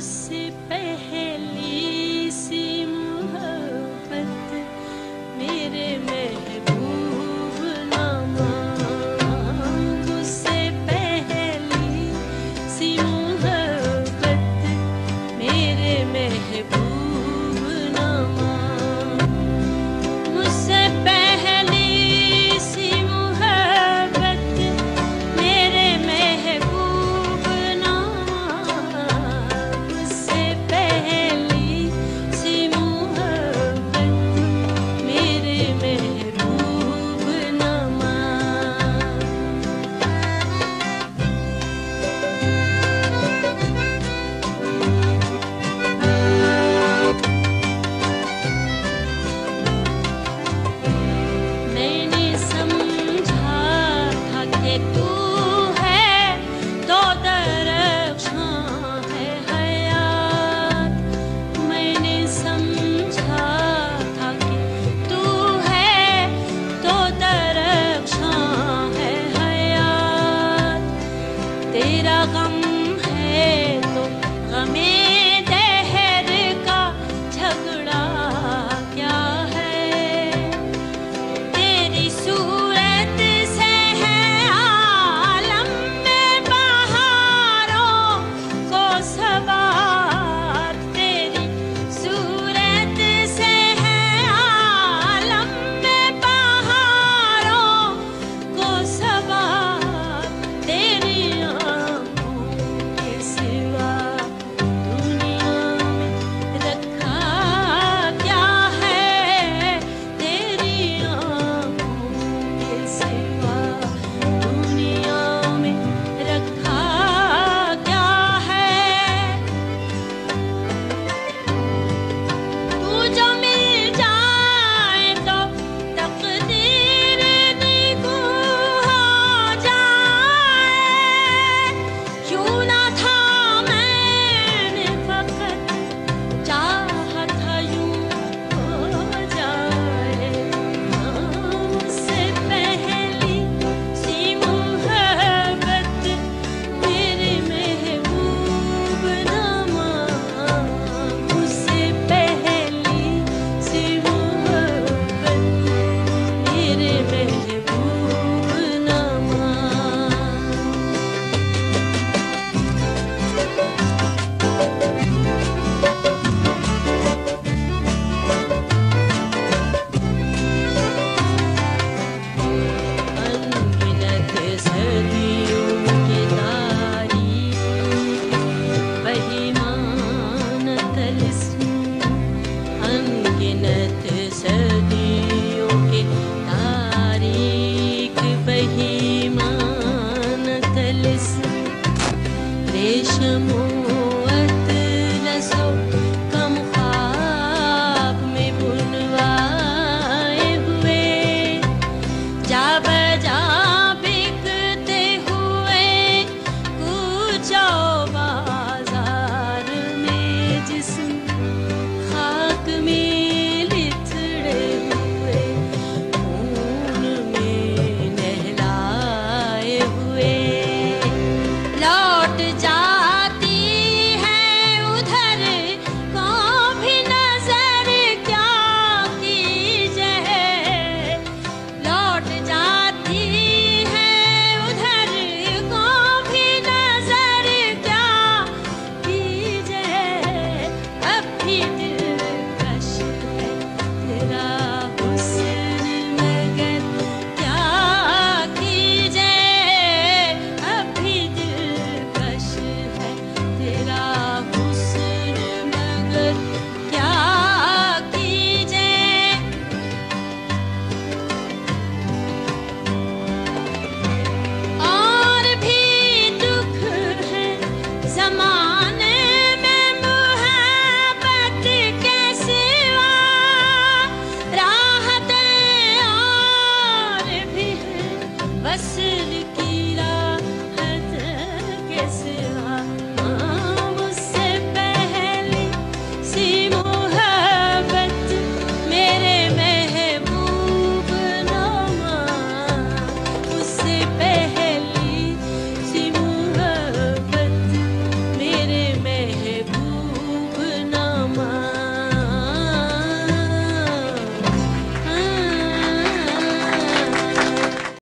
मुझसे पहली सी मोहब्बत मेरे महबूब नामा, मुझसे पहली सी मोहब्बत मेरे महबूब नामा, मुझसे पहली सी मोहब्बत मेरे महबूब नामा, मुझसे पहली सी मोहब्बत मेरे महबूब नामा। मैंने समझा था कि तू है तो दरख्शां है हयात, मैंने समझा था कि तू है तो दरख्शां है हयात, तेरा गम है तो गमे दहर का झगड़ा क्या है, तेरी सूरत से है आलम में बहारों को सवार, तेरी सूरत से है आलम में बहारों को सवार, तेरी आँखों के सिवा दुनिया में रखा क्या है, तेरी आँखों के सिवा दुनिया में रखा क्या है, तू जो मिल जाए तो तकदीर निगूह हो जाए, क्यों ना था मैंने फकत चाहा था यूं हो जाए, मुझसे पहली सी मोहब्बत मेरे महबूब नामा, मुझसे पहली सी मोहब्बत मेरे महबूब नामा। अनगिनत सदियों की तारीख बेईमान तिलिस्म, अनगिनत सदियों की तारीख बेईमान तिलिस्म, रेशमो अतलसो कम ख्वाब में बुनवाए हुए, जा बजा बिकते हुए कूचो बाजार में, जिस्म खाक में लिथड़े हुए खून में नहलाए हुए, लौट जाती है उधर को भी नजर क्या कीजे, लौट जाती है उधर को भी नजर क्या कीजे, अब भी दिलकश है तेरा हुस्न मगर क्या कीजे, अब भी दिलकश है तेरा हुस्न मगर क्या कीजे, और भी दुख है ज़माने में मोहब्बत के सिवा, राहतें और भी हैं वस्ल की